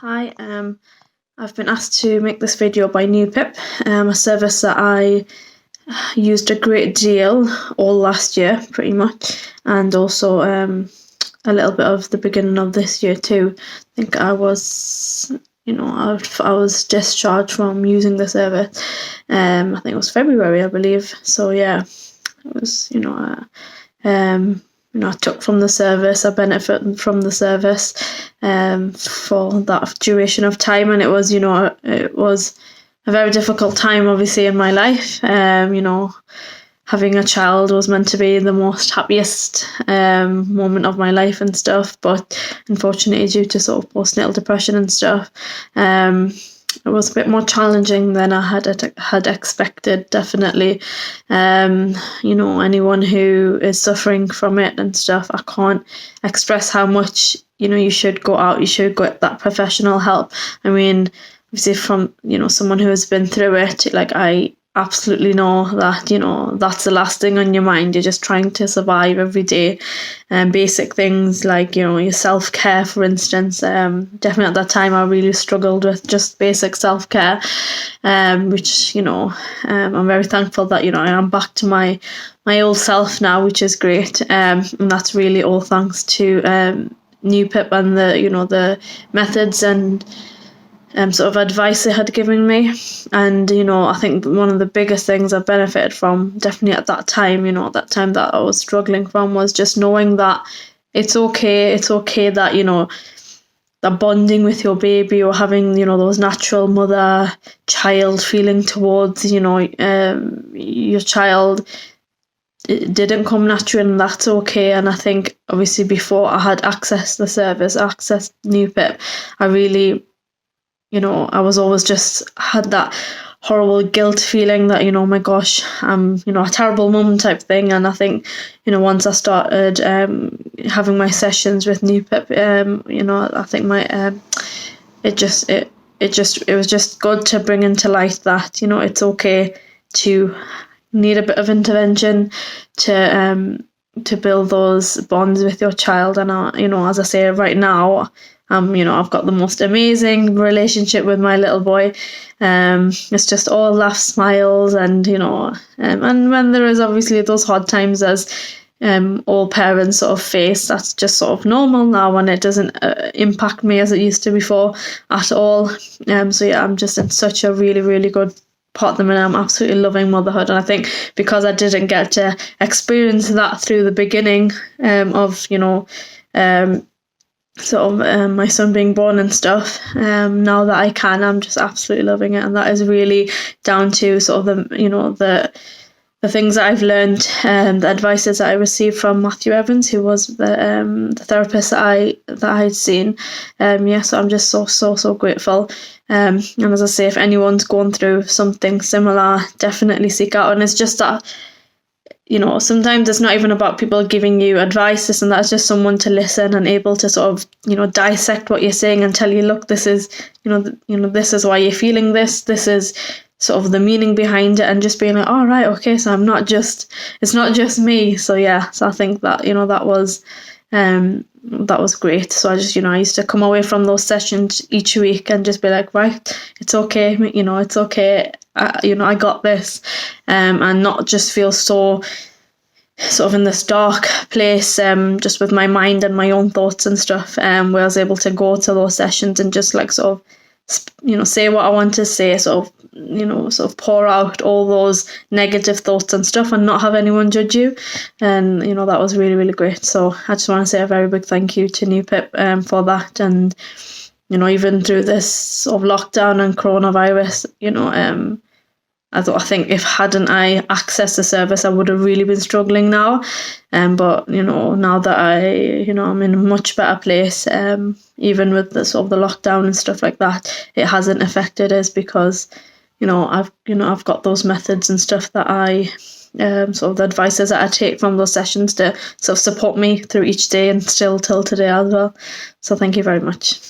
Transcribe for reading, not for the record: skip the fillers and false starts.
Hi, I've been asked to make this video by NEWPIP, a service that I used a great deal all last year, pretty much, and also a little bit of the beginning of this year too. I think I was, I was discharged from using the service. I think it was February, I believe. So yeah, it was, I took from the service, I benefited from the service for that duration of time, and it was a very difficult time, obviously, in my life. Having a child was meant to be the most happiest moment of my life and stuff, but unfortunately, due to sort of postnatal depression and stuff, it was a bit more challenging than I had expected, definitely. Anyone who is suffering from it and stuff, I can't express how much, you should go out, you should get that professional help. I mean, obviously from, someone who has been through it, like I absolutely know that, that's the last thing on your mind. You're just trying to survive every day. And basic things like, your self-care, for instance. Definitely at that time I really struggled with just basic self-care, which, I'm very thankful that, I am back to my old self now, which is great. And that's really all thanks to NEWPIP and the methods and sort of advice they had given me. And I think one of the biggest things I benefited from, definitely at that time, that I was struggling from, was just knowing that it's okay that that bonding with your baby, or having those natural mother child feeling towards your child, it didn't come natural, and that's okay. And I think obviously before I had access to the service, access to NEWPIP, I really, I was always just had that horrible guilt feeling that, oh my gosh, I'm, a terrible mum type thing. And I think, once I started having my sessions with NEWPIP, I think it was just good to bring into light that, it's okay to need a bit of intervention to build those bonds with your child. And as I say, right now, I've got the most amazing relationship with my little boy. It's just all laughs, smiles, and and when there is obviously those hard times, as all parents sort of face, that's just sort of normal now, and it doesn't impact me as it used to before at all. So yeah, I'm just in such a really, really good part of them, and I'm absolutely loving motherhood. And I think because I didn't get to experience that through the beginning of my son being born and stuff, now that I can, I'm just absolutely loving it. And that is really down to sort of the things that I've learned, the advices that I received from Matthew Evans, who was the therapist that I had seen. So I'm just so grateful. And as I say, if anyone's going through something similar, definitely seek out. And it's just that, sometimes it's not even about people giving you advice, this and that. It's just someone to listen and able to sort of, dissect what you're saying and tell you, look, this is, this is why you're feeling this. This is sort of the meaning behind it, and just being like, all right, okay, so it's not just me. So yeah, so I think that, that was great. So I just, I used to come away from those sessions each week and just be like, right, it's okay, it's okay. I got this, and not just feel so sort of in this dark place, just with my mind and my own thoughts and stuff, where I was able to go to those sessions and just like sort of, say what I want to say, sort of pour out all those negative thoughts and stuff, and not have anyone judge you. And that was really, really great. So I just want to say a very big thank you to NEWPIP for that. And even through this sort of lockdown and coronavirus, I think if hadn't I accessed the service, I would have really been struggling now. But now that I'm in a much better place, even with the sort of the lockdown and stuff like that, it hasn't affected us, because I've got those methods and stuff that I sort of the advices that I take from those sessions to sort of support me through each day and still till today as well. So thank you very much.